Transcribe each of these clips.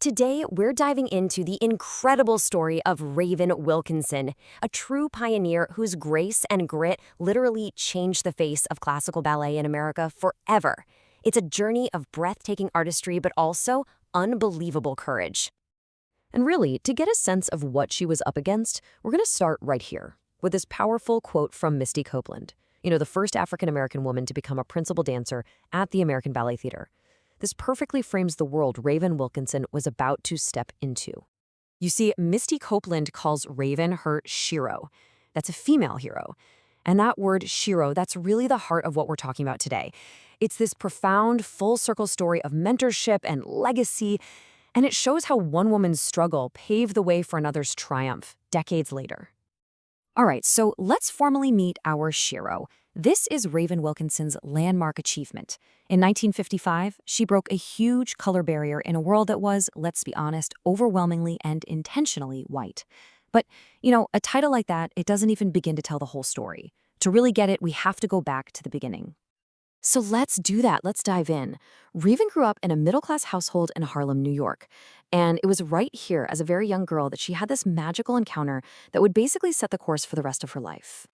Today, we're diving into the incredible story of Raven Wilkinson, a true pioneer whose grace and grit literally changed the face of classical ballet in America forever. It's a journey of breathtaking artistry, but also unbelievable courage. And really, to get a sense of what she was up against, we're going to start right here with this powerful quote from Misty Copeland, the first African-American woman to become a principal dancer at the American Ballet Theater. This perfectly frames the world Raven Wilkinson was about to step into. You see, Misty Copeland calls Raven her Shiro. That's a female hero. And that word Shiro, that's really the heart of what we're talking about today. It's this profound, full-circle story of mentorship and legacy, and it shows how one woman's struggle paved the way for another's triumph decades later. All right, so let's formally meet our Shiro. This is Raven Wilkinson's landmark achievement. In 1955, she broke a huge color barrier in a world that was, let's be honest, overwhelmingly and intentionally white. But, a title like that, it doesn't even begin to tell the whole story. To really get it, we have to go back to the beginning. So let's do that. Let's dive in. Raven grew up in a middle-class household in Harlem, New York. And it was right here, as a very young girl, that she had this magical encounter that would basically set the course for the rest of her life.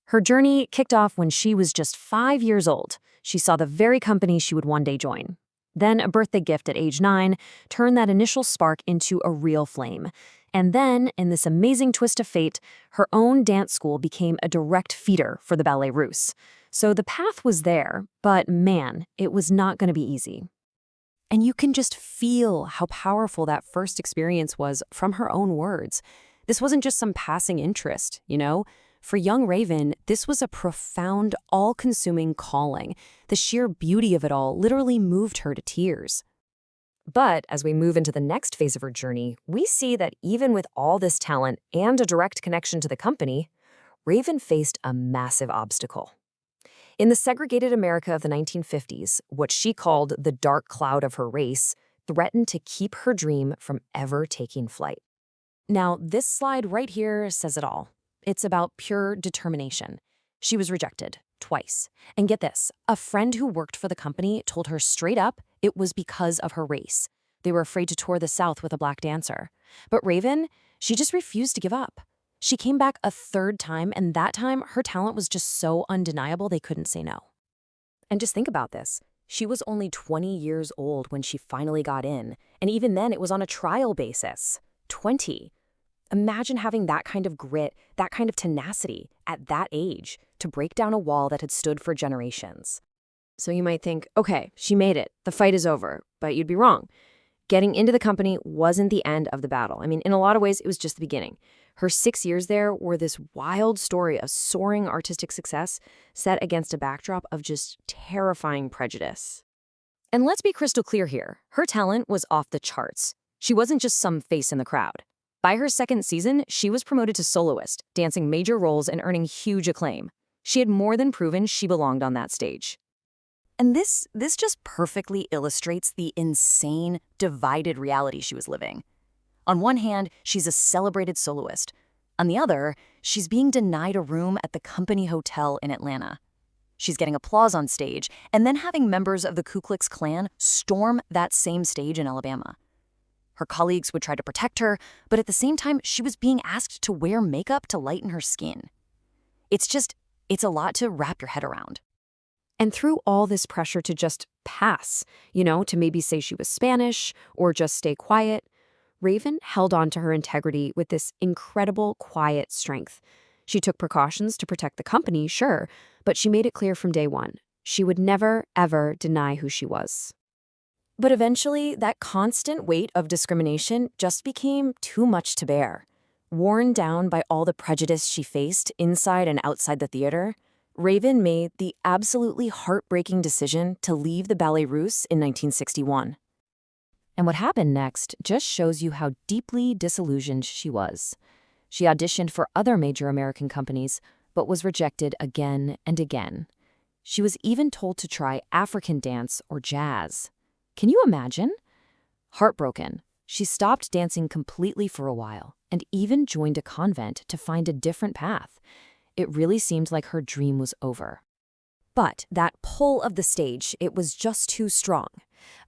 Her journey kicked off when she was just 5 years old. She saw the very company she would one day join. Then a birthday gift at age 9 turned that initial spark into a real flame. And then, in this amazing twist of fate, her own dance school became a direct feeder for the Ballet Russe. So the path was there, but man, it was not going to be easy. And you can just feel how powerful that first experience was from her own words. This wasn't just some passing interest, For young Raven, this was a profound, all-consuming calling. The sheer beauty of it all literally moved her to tears. But as we move into the next phase of her journey, we see that even with all this talent and a direct connection to the company, Raven faced a massive obstacle. In the segregated America of the 1950s, what she called the dark cloud of her race threatened to keep her dream from ever taking flight. Now, this slide right here says it all. It's about pure determination. She was rejected twice. And get this, a friend who worked for the company told her straight up it was because of her race. They were afraid to tour the South with a black dancer. But Raven, she just refused to give up. She came back a third time, and that time her talent was just so undeniable they couldn't say no. And just think about this. She was only 20 years old when she finally got in, and even then it was on a trial basis. 20. Imagine having that kind of grit, that kind of tenacity at that age to break down a wall that had stood for generations. So you might think, okay, she made it. The fight is over. But you'd be wrong. Getting into the company wasn't the end of the battle. In a lot of ways, it was just the beginning. Her 6 years there were this wild story of soaring artistic success set against a backdrop of just terrifying prejudice. And let's be crystal clear here. Her talent was off the charts. She wasn't just some face in the crowd. By her second season, she was promoted to soloist, dancing major roles and earning huge acclaim. She had more than proven she belonged on that stage. And this just perfectly illustrates the insane, divided reality she was living. On one hand, she's a celebrated soloist. On the other, she's being denied a room at the company hotel in Atlanta. She's getting applause on stage, and then having members of the Ku Klux Klan storm that same stage in Alabama. Her colleagues would try to protect her, but at the same time, she was being asked to wear makeup to lighten her skin. It's a lot to wrap your head around. And through all this pressure to just pass, to maybe say she was Spanish or just stay quiet, Raven held on to her integrity with this incredible, quiet strength. She took precautions to protect the company, sure, but she made it clear from day one. She would never, ever deny who she was. But eventually, that constant weight of discrimination just became too much to bear. Worn down by all the prejudice she faced inside and outside the theater, Raven made the absolutely heartbreaking decision to leave the Ballet Russe in 1961. And what happened next just shows you how deeply disillusioned she was. She auditioned for other major American companies, but was rejected again and again. She was even told to try African dance or jazz. Can you imagine? Heartbroken, she stopped dancing completely for a while and even joined a convent to find a different path. It really seemed like her dream was over. But that pull of the stage, it was just too strong.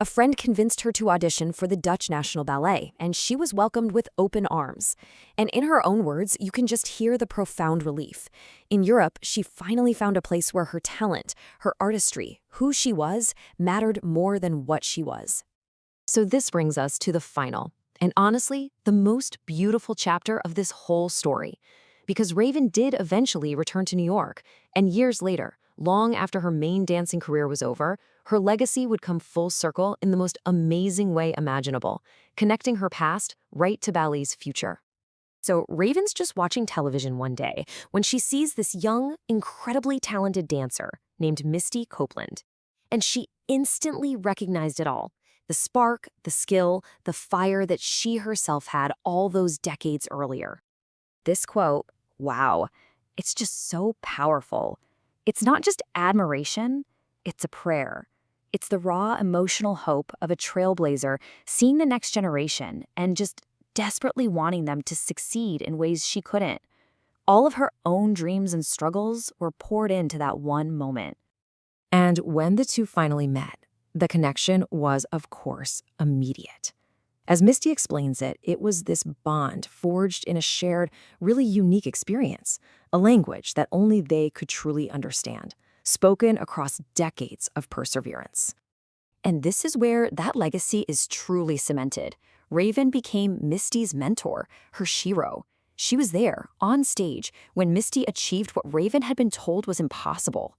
A friend convinced her to audition for the Dutch National Ballet, and she was welcomed with open arms. And in her own words, you can just hear the profound relief. In Europe, she finally found a place where her talent, her artistry, who she was, mattered more than what she was. So this brings us to the final, and honestly, the most beautiful chapter of this whole story. Because Raven did eventually return to New York, and years later, long after her main dancing career was over, her legacy would come full circle in the most amazing way imaginable, connecting her past right to ballet's future. So Raven's just watching television one day when she sees this young, incredibly talented dancer named Misty Copeland. And she instantly recognized it all. The spark, the skill, the fire that she herself had all those decades earlier. This quote, wow, it's just so powerful. It's not just admiration, it's a prayer. It's the raw emotional hope of a trailblazer seeing the next generation and just desperately wanting them to succeed in ways she couldn't. All of her own dreams and struggles were poured into that one moment. And when the two finally met, the connection was, of course, immediate. As Misty explains it, it was this bond forged in a shared, really unique experience, a language that only they could truly understand, spoken across decades of perseverance. And this is where that legacy is truly cemented. Raven became Misty's mentor, her Shiro. She was there, on stage, when Misty achieved what Raven had been told was impossible.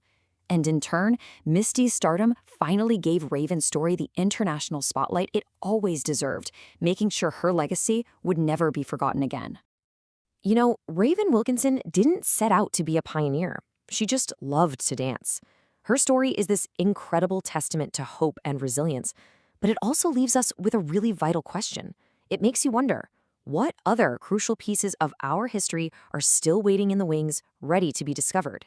And in turn, Misty's stardom finally gave Raven's story the international spotlight it always deserved, making sure her legacy would never be forgotten again. You know, Raven Wilkinson didn't set out to be a pioneer. She just loved to dance. Her story is this incredible testament to hope and resilience, but it also leaves us with a really vital question. It makes you wonder, what other crucial pieces of our history are still waiting in the wings, ready to be discovered?